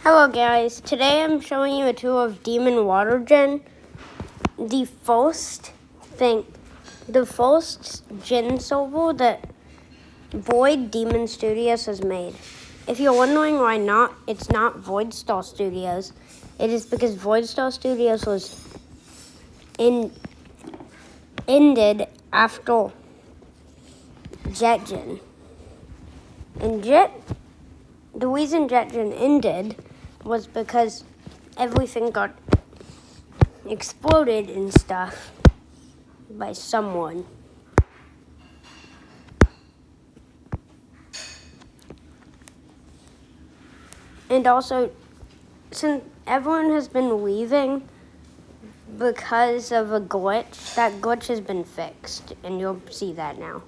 Hello guys, today I'm showing you a tour of Demon WaterGen. The first Gen server that Void Demon Studios has made. If you're wondering why it's not Void Star Studios, it is because Void Star Studios was ended after JetGen. And the reason JetGen ended was because everything got exploded and stuff by someone. And also, since everyone has been leaving because of a glitch, that glitch has been fixed, and you'll see that now.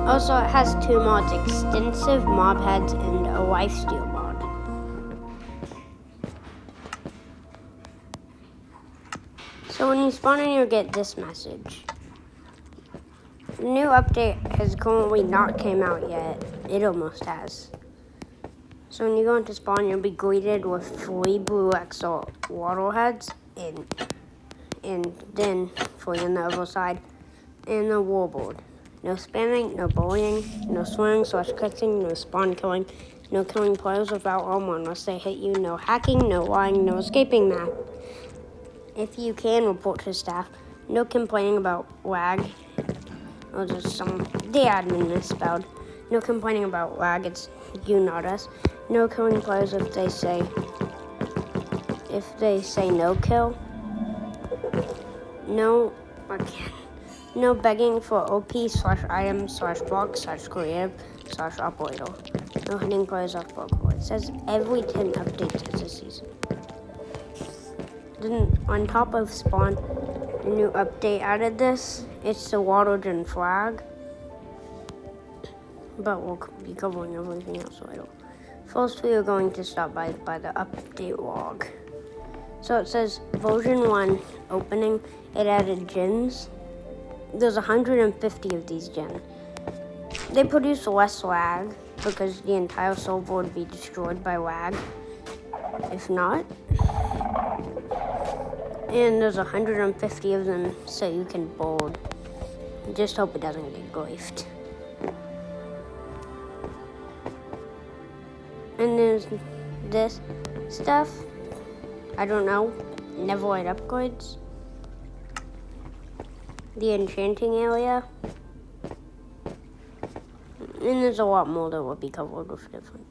Also, it has two mods, extensive mob heads and a lifesteal mod. So when you spawn in, you'll get this message. The new update has currently not came out yet. It almost has. So when you go into spawn, you'll be greeted with 3 blue XL water heads and then 3 on the other side and a warboard. No spamming, no bullying, no swearing/cussing, no spawn killing, no killing players without armor unless they hit you, no hacking, no lying, no escaping map. If you can, report to staff. No complaining about lag. Or just the admin misspelled. No complaining about lag, it's you, not us. No killing players if they say no kill. No begging for OP/item/block/creative/operator. No hitting players off block. It says every 10 updates this season. Then on top of spawn, the new update added this. It's the WaterGen flag. But we'll be covering everything else later. First, we are going to stop by the update log. So it says version 1 opening. It added gens. There's 150 of these gens. They produce less lag because the entire server would be destroyed by lag. If not. And there's 150 of them so you can board. Just hope it doesn't get griefed. And there's this stuff. I don't know. Neverlight upgrades. The enchanting area. And there's a lot more that will be covered with different.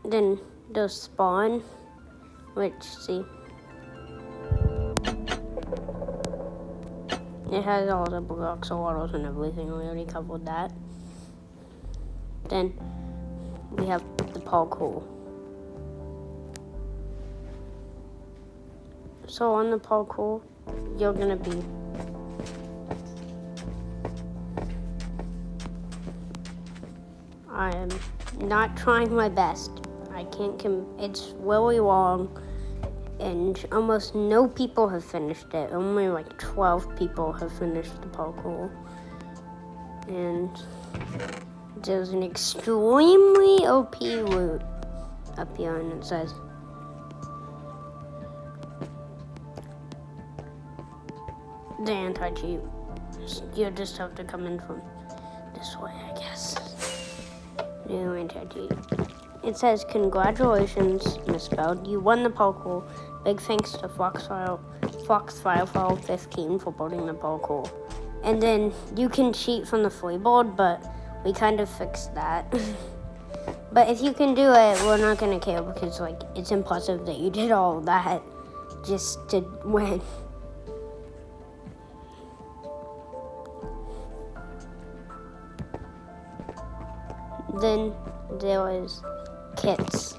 Then there's spawn, which, see, it has all the blocks, waters, and everything. We already covered that. Then we have the parkour. So on the parkour, you're gonna be I am not trying my best. I can't it's really long, and almost no people have finished it. Only like 12 people have finished the parkour. And there's an extremely OP route up here, and it says the anti-cheat. You just have to come in from this way, I guess. New anti-cheat. It says, congratulations, misspelled. You won the parkour. Big thanks to Foxfile15 for building the parkour. And then you can cheat from the free board, but we kind of fixed that. But if you can do it, we're not gonna care because like it's impressive that you did all that just to win. Then there was kits.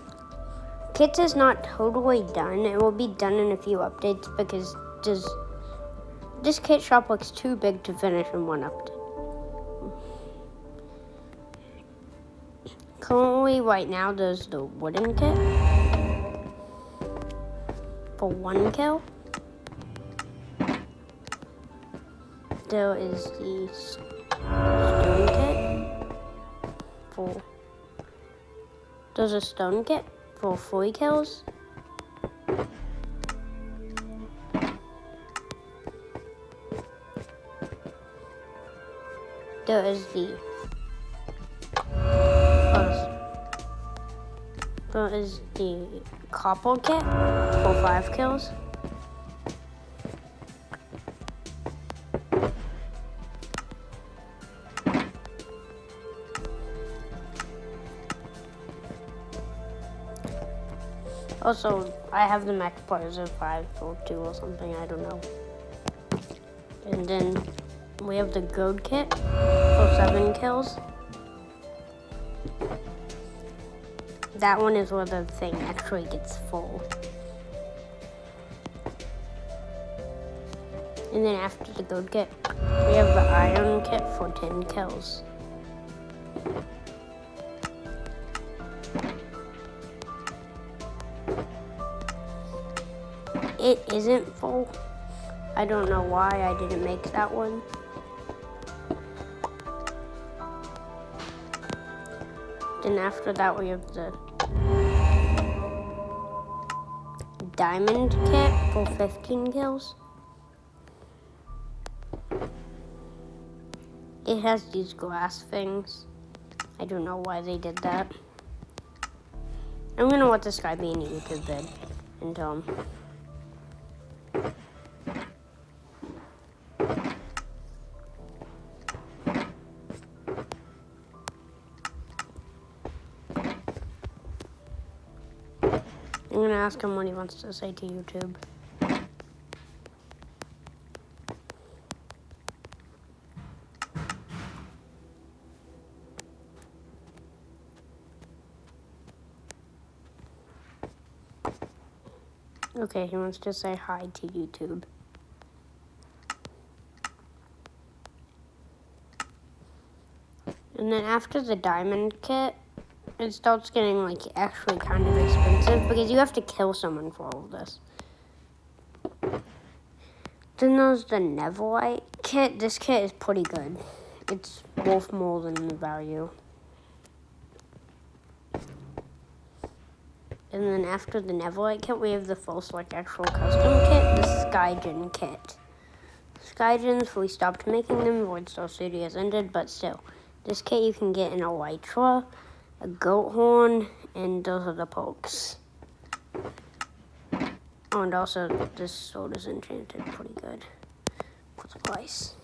Kits is not totally done. It will be done in a few updates because this kit shop looks too big to finish in one update. Currently, right now, there's the wooden kit for 1 kill. There is the stone kit for... There's a stone kit for 3 kills. There is the copper kit for 5 kills. Also, I have the max players of 5 or 2 or something, I don't know. And then we have the gold kit for 7 kills. That one is where the thing actually gets full. And then after the gold kit, we have the iron kit for 10 kills. It isn't full. I don't know why I didn't make that one. Then after that we have the diamond kit for 15 kills. It has these glass things. I don't know why they did that. I'm gonna let this guy be in a YouTube vid and tell him. I'm gonna ask him what he wants to say to YouTube. Okay, he wants to say hi to YouTube. And then after the diamond kit, it starts getting like actually kind of expensive because you have to kill someone for all of this. Then there's the Neverlight kit. This kit is pretty good. It's worth more than the value. And then after the Neverlight kit, we have the first like actual custom kit, the WaterGen kit. WaterGens, we stopped making them, Void Star Studios ended, but still. This kit you can get in a elytra, a goat horn, and those are the pokes. Oh, and also this sword is enchanted pretty good for the price.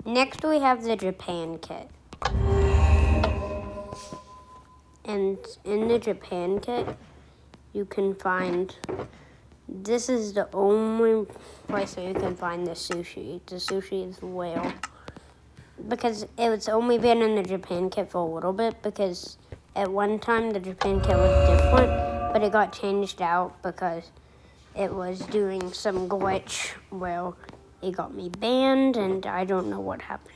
Next we have the Japan kit. And in the Japan kit, you can find, this is the only place where you can find the sushi. The sushi is whale. Because it's only been in the Japan kit for a little bit, because at one time the Japan kit was different, but it got changed out because it was doing some glitch where it got me banned, and I don't know what happened.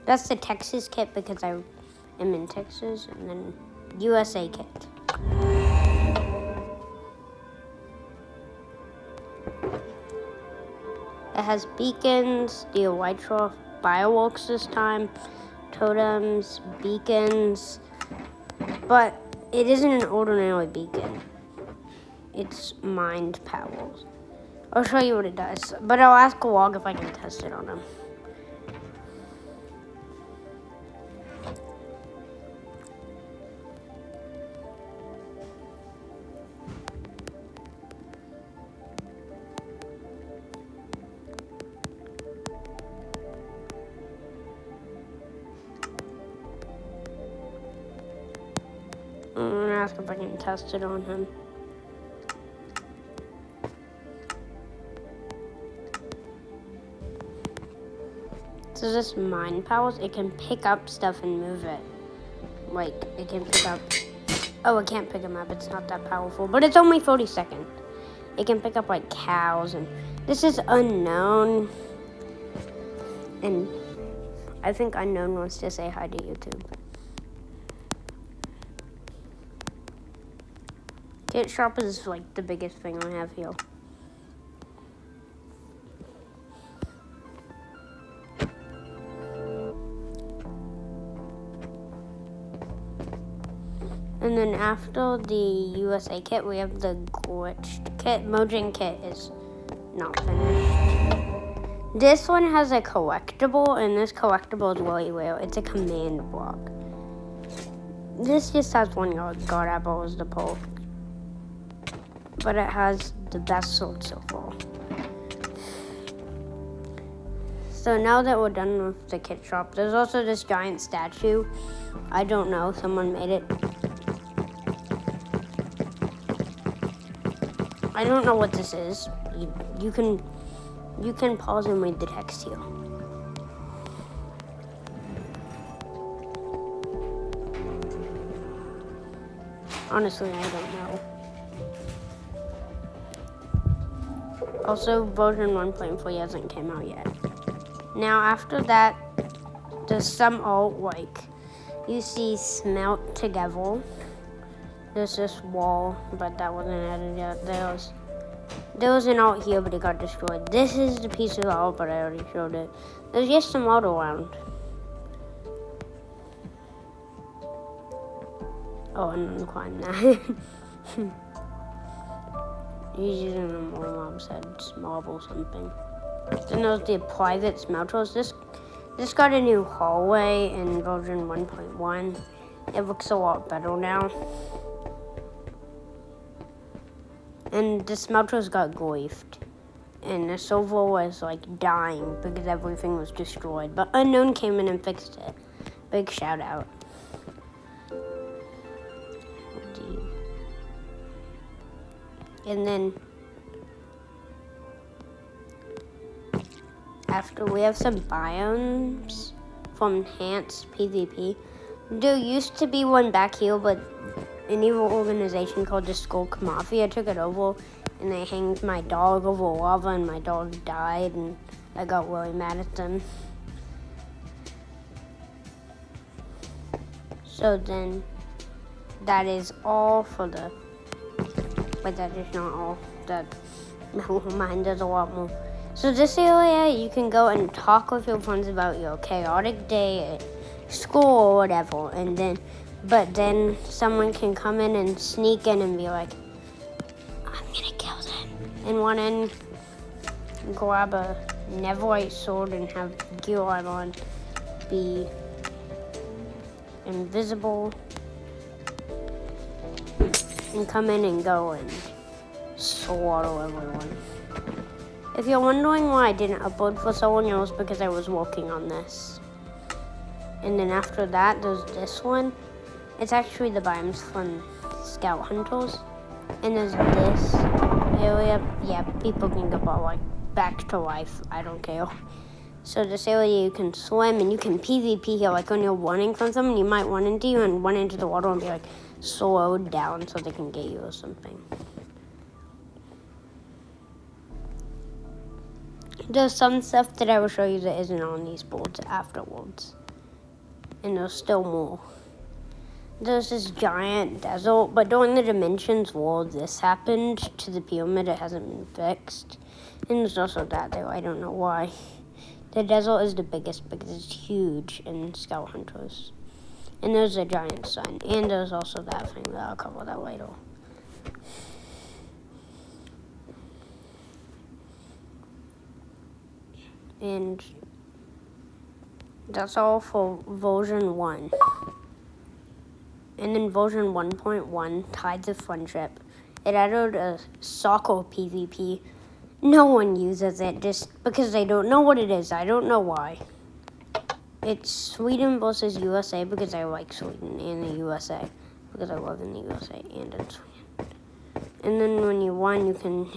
That's the Texas kit because I am in Texas, and then USA kit. It has beacons, the elytra, fireworks this time, totems, beacons, but it isn't an ordinary beacon. It's mind powers. I'll show you what it does, but I'll ask a log if I can test it on him. I'm gonna ask if I can test it on him. So this mind powers, it can pick up stuff and move it. Like, it can pick up... Oh, it can't pick them up. It's not that powerful. But it's only 40 seconds. It can pick up, like, cows. And this is unknown. And I think unknown wants to say hi to YouTube. Kit Shop is, like, the biggest thing I have here. And then after the USA kit, we have the glitched kit. WaterGen kit is not finished. This one has a collectible, and this collectible is really rare. It's a command block. This just has one god apple as the poke. But it has the best sword so far. So now that we're done with the kit shop, there's also this giant statue. I don't know, someone made it. I don't know what this is. You can pause and read the text here. Honestly, I don't know. Also, version 1.3 hasn't came out yet. Now, after that, there's some alt, like, you see smelt together. There's this wall, but that wasn't added yet. There was an alt here, but it got destroyed. This is the piece of the alt, but I already showed it. There's just some alt around. Oh, and then climb that. He's using a more mob's head, marble something. Then there's the private smelters. This got a new hallway in version 1.1. It looks a lot better now. And the smelters got griefed. And the silver was like dying because everything was destroyed. But Unknown came in and fixed it. Big shout out. And then after we have some biomes from enhanced PvP. There used to be one back here, but an evil organization called the Skulk Mafia took it over, and they hanged my dog over lava, and my dog died, and I got really mad at them. So then, that is all for the, but that is not all. Never mind, there's a lot more. So this area, you can go and talk with your friends about your chaotic day at school or whatever, and then, but then someone can come in and sneak in and be like, I'm gonna kill them. And one in, grab a Neverite sword and have gear on, be invisible, and come in and go and slaughter everyone. If you're wondering why I didn't upload for so long, it was because I was working on this. And then after that, there's this one. It's actually the biomes from Scout Hunters. And there's this area. Yeah, people can go like back to life. I don't care. So this area, you can swim and you can PvP here. Like when you're running from someone, you might run into you and run into the water and be like slowed down so they can get you or something. There's some stuff that I will show you that isn't on these boards afterwards. And there's still more. There's this giant desert, but during the Dimensions War, this happened to the pyramid. It hasn't been fixed. And there's also that there. I don't know why. The desert is the biggest because it's huge in Scout Hunters. And there's a giant sun. And there's also that thing that I'll cover that later. And that's all for version 1. And then version 1.1, Tides of Friendship, it added a soccer PvP. No one uses it just because they don't know what it is. I don't know why. It's Sweden versus USA because I like Sweden, and the USA because I live in the USA and in Sweden. And then when you won, you can...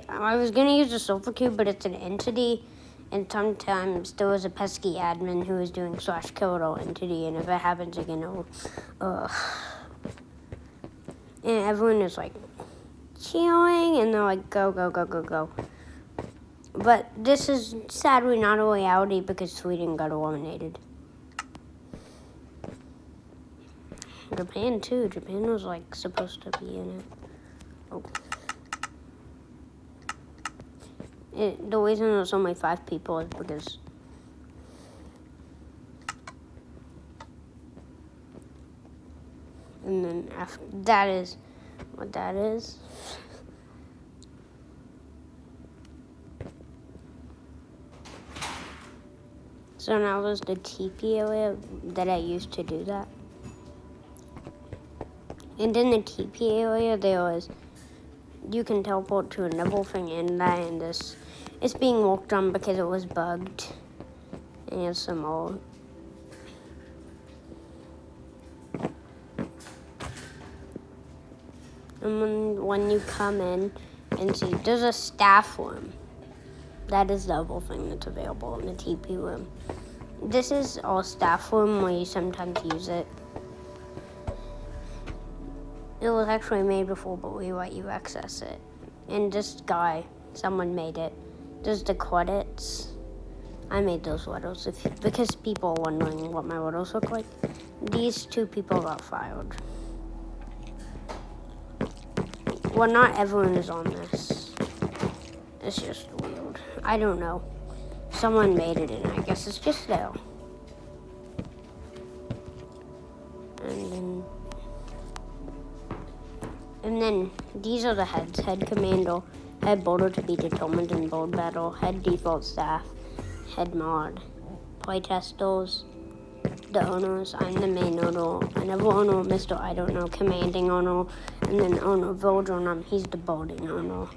I was going to use a silver cube, but it's an entity. And sometimes there was a pesky admin who was doing /kill entity, and if it happens again, it'll... And everyone is like cheering, and they're like, go, go, go, go, go. But this is sadly not a reality because Sweden got eliminated. Japan too. Japan was like supposed to be in it. Oh. The reason there's only 5 people is because and then after that is what that is. So now there's the TP area that I used to do that. And in the TP area there was you can teleport to another thing in that, and this it's being worked on because it was bugged. And here's some more. And when you come in and see, there's a staff room. That is the other thing that's available in the TP room. This is our staff room where you sometimes use it. It was actually made before, but we let you access it. And this guy, someone made it. There's the credits. I made those letters because people are wondering what my letters look like. These 2 people got fired. Well, not everyone is on this. It's just weird. I don't know. Someone made it, and I guess it's just there. And then these are the heads. Head commander, head boulder to be determined in bold battle, head default staff, head mod, playtesters, the owners. I'm the main owner. Another owner, Mr. I don't know, commanding owner, and then owner village owner. He's the building owner.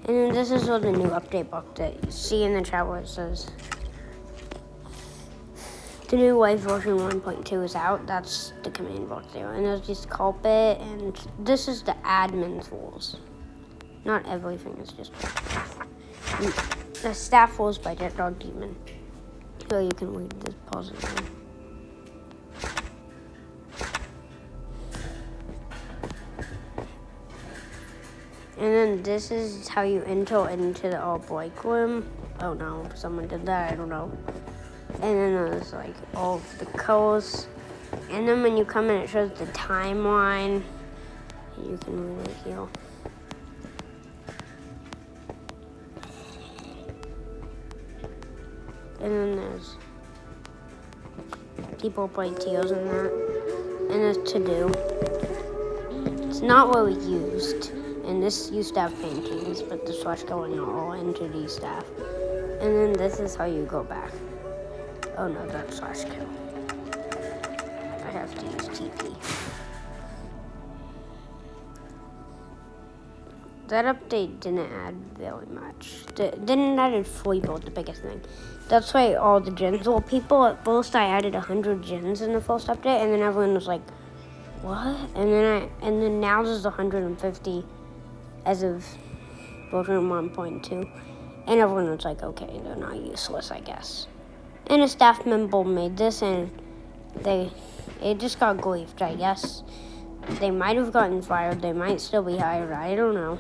And then this is all the new update book that you see in the chat where it says the new wave version 1.2 is out. That's the command book there. And there's this carpet, and this is the admin's rules. Not everything is just the staff rules by Jet Dog Demon. So you can read this positively. And then this is how you enter into the all break room. Oh no, someone did that, I don't know. And then there's like all of the codes. And then when you come in, it shows the timeline. You can read it here. And then there's people play Teals in that. And there's to do. It's not really used. And this used to have paintings, but the slash going all into these staff. And then this is how you go back. Oh no, that's slash kill. I have to use TP. That update didn't add very much. Didn't add 3 build, the biggest thing. That's why all the gens. Well, people at first I added 100 gens in the first update, and then everyone was like, "What?" And then now there's 150 as of version 1.2, and everyone was like, "Okay, they're not useless, I guess." And a staff member made this, and it just got griefed, I guess. They might have gotten fired. They might still be hired. I don't know.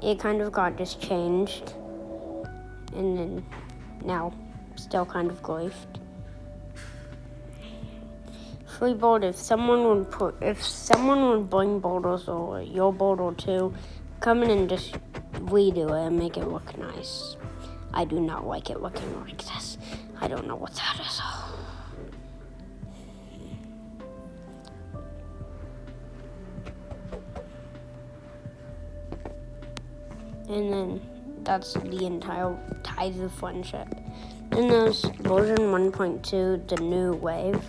It kind of got just changed, and then now still kind of griefed. Free board. If someone would bring boulders or your boulder too, come in and just redo it and make it look nice. I do not like it looking like this. I don't know what that is. And then that's the entire ties of friendship. Then there's version 1.2, the new wave.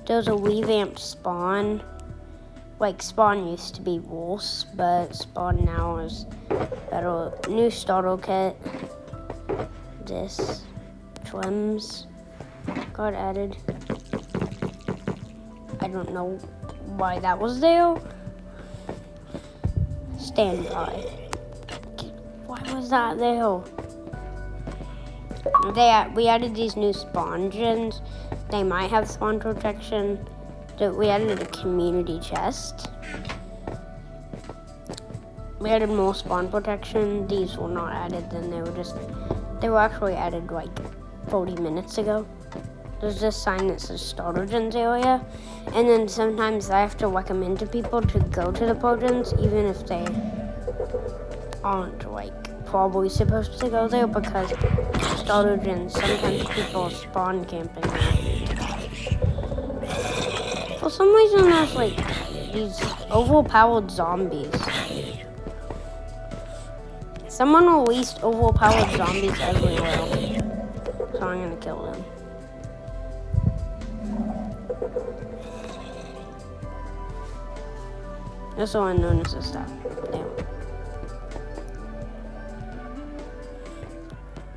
There's a revamped spawn. Like, spawn used to be wolves, but spawn now is better. New starter kit. This. Trims got added. I don't know why that was there. Standby. Why was that there? We added these new spawn gens. They might have spawn protection. We added a community chest. We added more spawn protection. These were not added then. They were actually added like 40 minutes ago. There's this sign that says starter gens area. And then sometimes I have to recommend to people to go to the pro gens even if they aren't like probably supposed to go there, because starter gens, sometimes people spawn camping there. For some reason there's like these overpowered zombies. Someone released overpowered zombies everywhere, so I'm gonna kill them. That's all I noticed this stuff. Damn.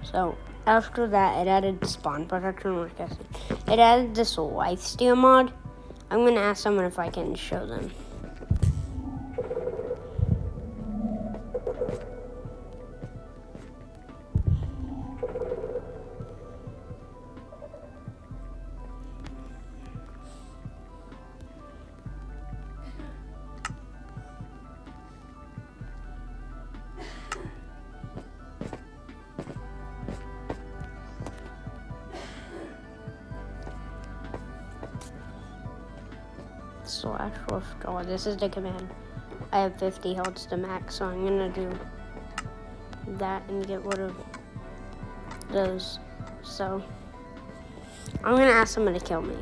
So after that, it added spawn protection, like I said. It added this lifesteal mod. I'm gonna ask someone if I can show them. /withdraw. This is the command. I have 50 health to max, so I'm gonna do that and get rid of those. So I'm gonna ask someone to kill me.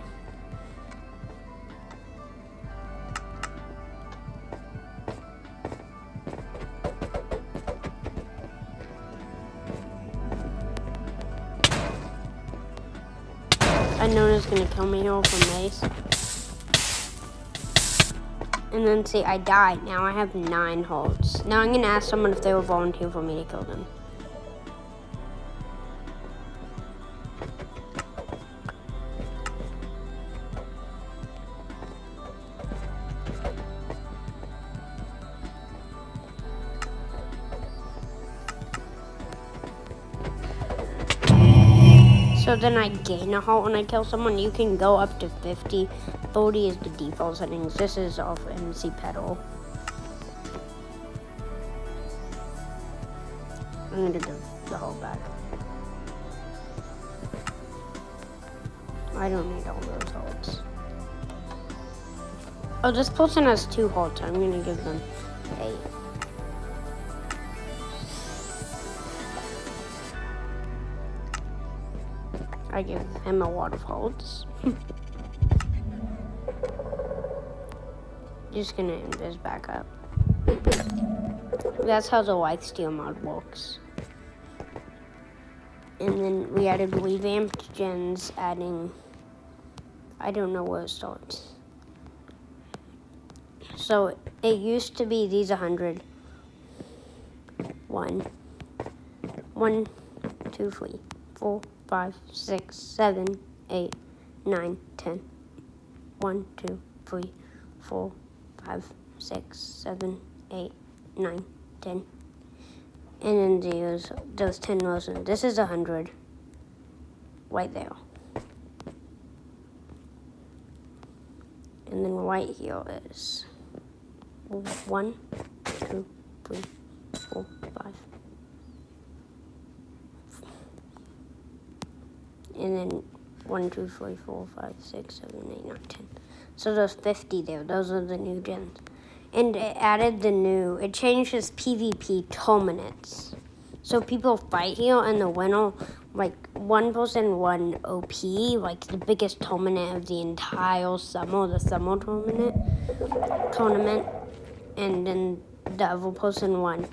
I know it's gonna kill me here from mace. And then see, I died. Now I have 9 holds. Now I'm gonna ask someone if they will volunteer for me to kill them. So then I gain a halt when I kill someone. You can go up to 50. 40 is the default settings. This is off MC pedal. I'm gonna give the halt back. I don't need all those halts. Oh, this person has 2 halts. I'm gonna give them 8. I give him a lot of holds. Just gonna end this back up. That's how the lifesteal mod works. And then we added revamped gens, adding, I don't know where it starts. So it used to be these 100. 1, 2, 3, 4, 5, 6, 7, 8, 9, 10. 1, 2, 3, 4, 5, 6, 7, 8, 9, 10. And then those 10 rows. This is 100. Right there. And then right here is 1, 2, 3, 4, 5. And then 1, 2, 3, 4, 5, 6, 7, 8, 9, 10. So there's 50 there. Those are the new gens. And it added it changes PvP tournaments. So people fight here and the winner, like one person won OP, like the biggest tournament of the entire summer, the summer tournament. And then the other person won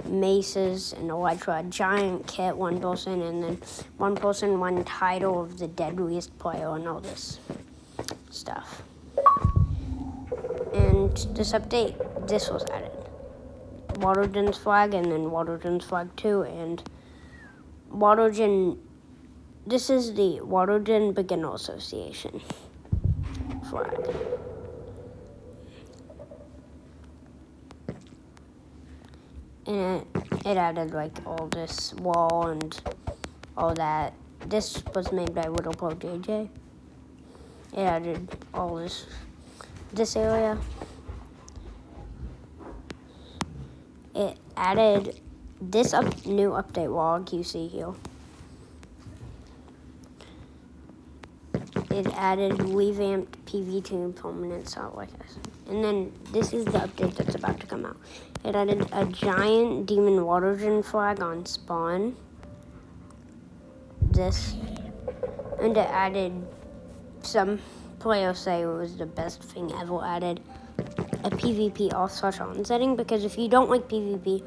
maces, and elytra, giant kit, one person, and then one person, one title of the deadliest player, and all this stuff. And this update, this was added. WaterGen's flag, and then WaterGen's flag 2, and WaterGen. This is the WaterGen Beginner Association flag. And it added like all this wall and all that. This was made by Little Pro JJ. It added all this area. It added this new update log you see here. It added revamped PV2 permanent salt like this. And then this is the update that's about to come out. It added a giant demon WaterGen flag on spawn. This. And it added, some players say it was the best thing ever added, a PvP off/on setting, because if you don't like PvP,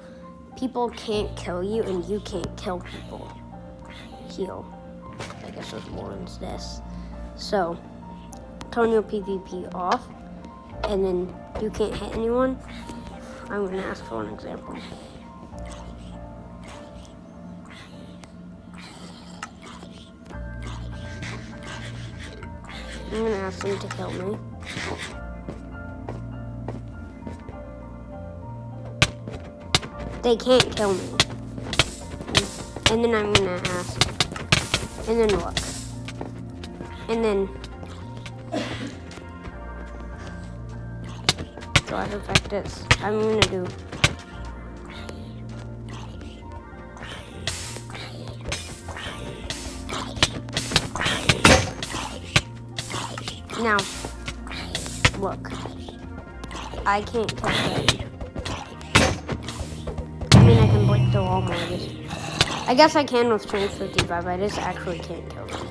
people can't kill you and you can't kill people. Here. I guess this warns this. So, turn your PvP off, and then you can't hit anyone. I'm going to ask for an example. I'm going to ask them to kill me. They can't kill me. And then I'm going to ask, and then look. And then so I affect this. I'm gonna do now. Look, I can't kill him. I mean, I can break the wall more. I guess I can with strength 55. I just actually can't kill them.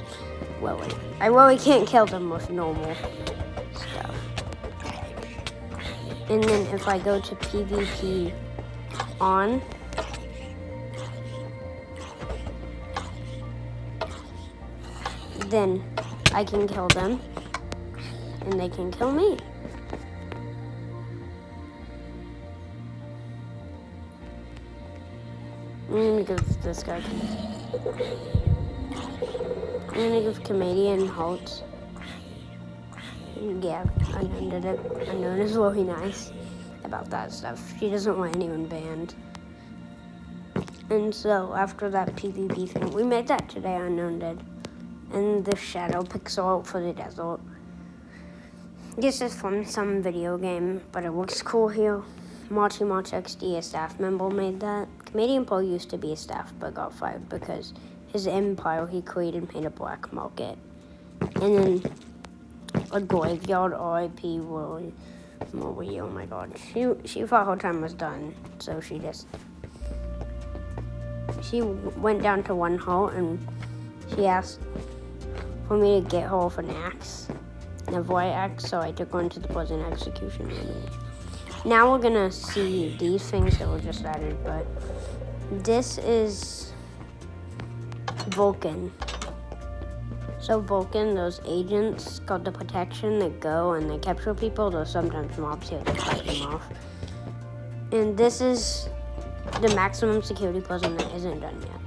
Really. I really can't kill them with normal stuff. And then if I go to PvP on, then I can kill them and they can kill me. I'm gonna give this guy I'm gonna give Comedian Holtz. Yeah, I did it. I know it is really nice about that stuff. She doesn't want anyone banned. And so after that PvP thing, we made that today, Unknown did. And the shadow pixel art for the desert. This is from some video game, but it looks cool here. Marty XD, a staff member, made that. Comedian Paul used to be a staff, but got fired because his empire he created made a black market. And then a graveyard RIP Willie. Oh my god. She thought her time was done, so she went down to one hole and she asked for me to get her with an axe, an avoid axe, so I took her into the prison execution room. Now we're gonna see these things that were just added, but this is Vulcan. So Vulcan, those agents called the protection that go and they capture people, though sometimes mobs here to fight them off. And this is the maximum security prison that isn't done yet.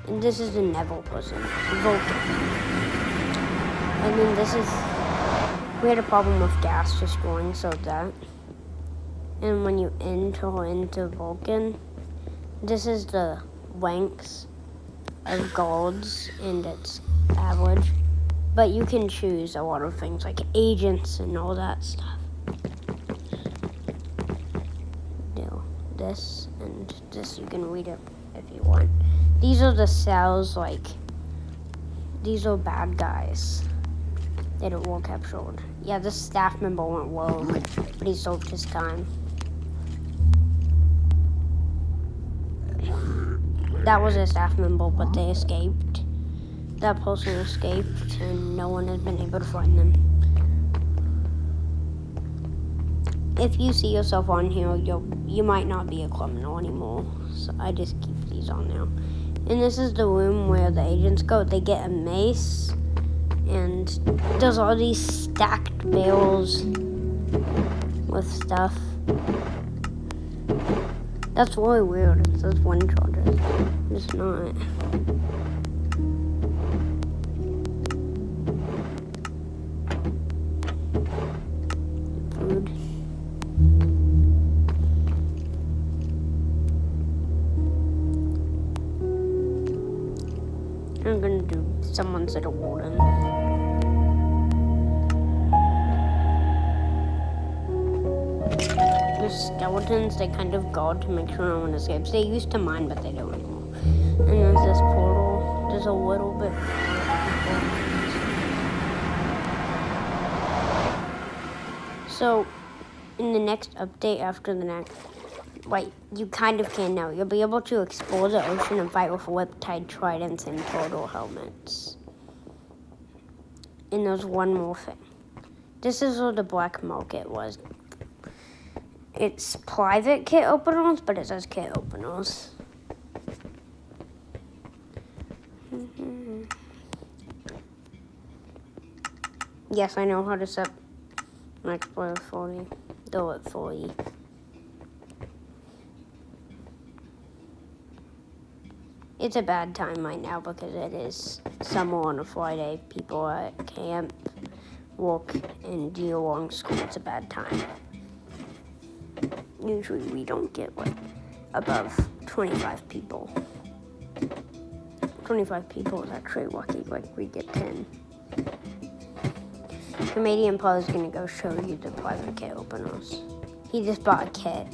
And this is the Neville prison, Vulcan. And then this is, we had a problem with gas destroying, so that. And when you enter into Vulcan, this is the ranks of guards and its average. But you can choose a lot of things like agents and all that stuff. Do this and this, you can read it if you want. These are the cells, like, these are bad guys that were captured. Yeah, this staff member went rogue, but he served his time. That was a staff member, but they escaped. That person escaped, and no one has been able to find them. if you see yourself on here, you might not be a criminal anymore. So I just keep these on now. And this is the room where the agents go. They get a mace, and there's all these stacked barrels with stuff. That's really weird. It says one charger. It's not. Food. I'm gonna do someone's at a warden. The skeletons, they kind of guard to make sure no one escapes. They used to mine, but they don't anymore. And there's this portal. There's a little bit. So, in the next update after the next, wait, you kind of can now. You'll be able to explore the ocean and fight with riptide tridents and turtle helmets. And there's one more thing. This is where the black market was. It's private kit openers, but it says kit openers. Yes, I know how to set my Explorer 40. Do it for you. It's a bad time right now because it is summer on a Friday. People are at camp, work, and do long school. It's a bad time. Usually we don't get above 25 people. 25 people is actually lucky, we get 10. Canadian Paul is gonna go show you the private kit openers. He just bought a kit.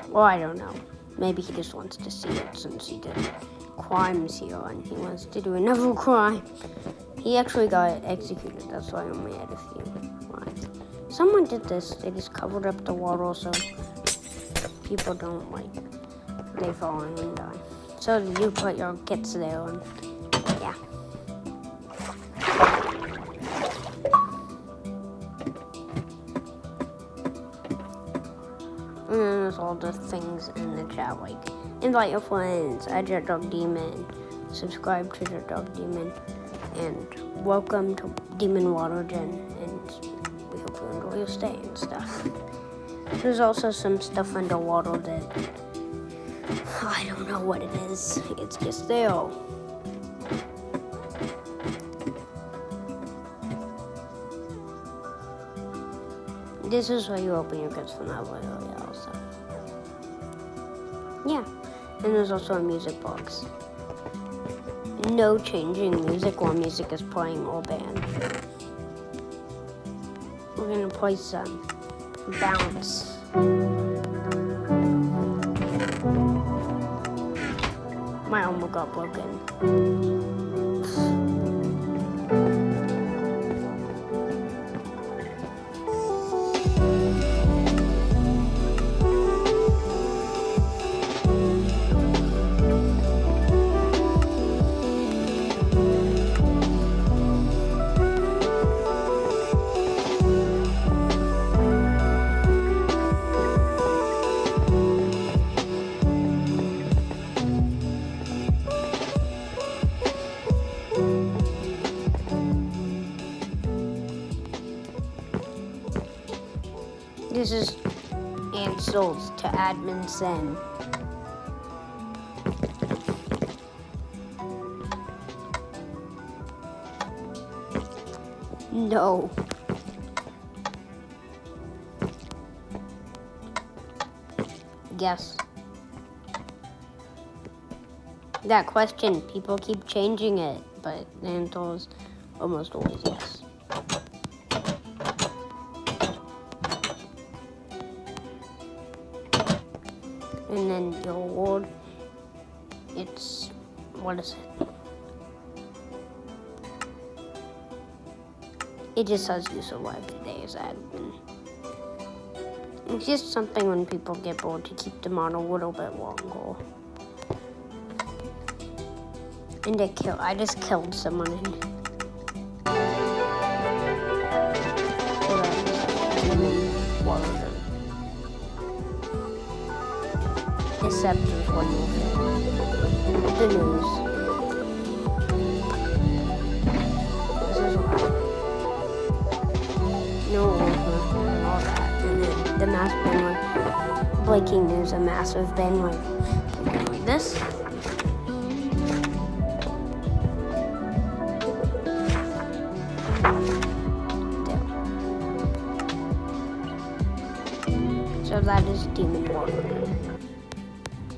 Well, I don't know. Maybe he just wants to see it since he did crimes here and he wants to do another crime. He actually got executed, that's why I only had a few lines. Someone did this, they just covered up the water so people don't they fall in and die. So you put your kits there and yeah. And then there's all the things in the chat invite your friends, add your dog demon, subscribe to your dog demon, and welcome to Demon WaterGen, and we hope you enjoy your stay and stuff. There's also some stuff underwater that I don't know what it is. It's just there. This is where you open your goods from that way also. Yeah. And there's also a music box. No changing music while music is playing or band. We're gonna play some bounce. My arm got broken. This is answers to admin send. No. Yes. That question, people keep changing it, but the answer is almost always yes. And then your reward, it's, what is it? It just says you survived the day as admin. It's just something when people get bored to keep them on a little bit longer. And I just killed someone and water. receptors one will fit. The news. This is loud. No, all that. And then the mass bandwidth. Breaking news, a massive bandwidth. You go like this. So that is demon water.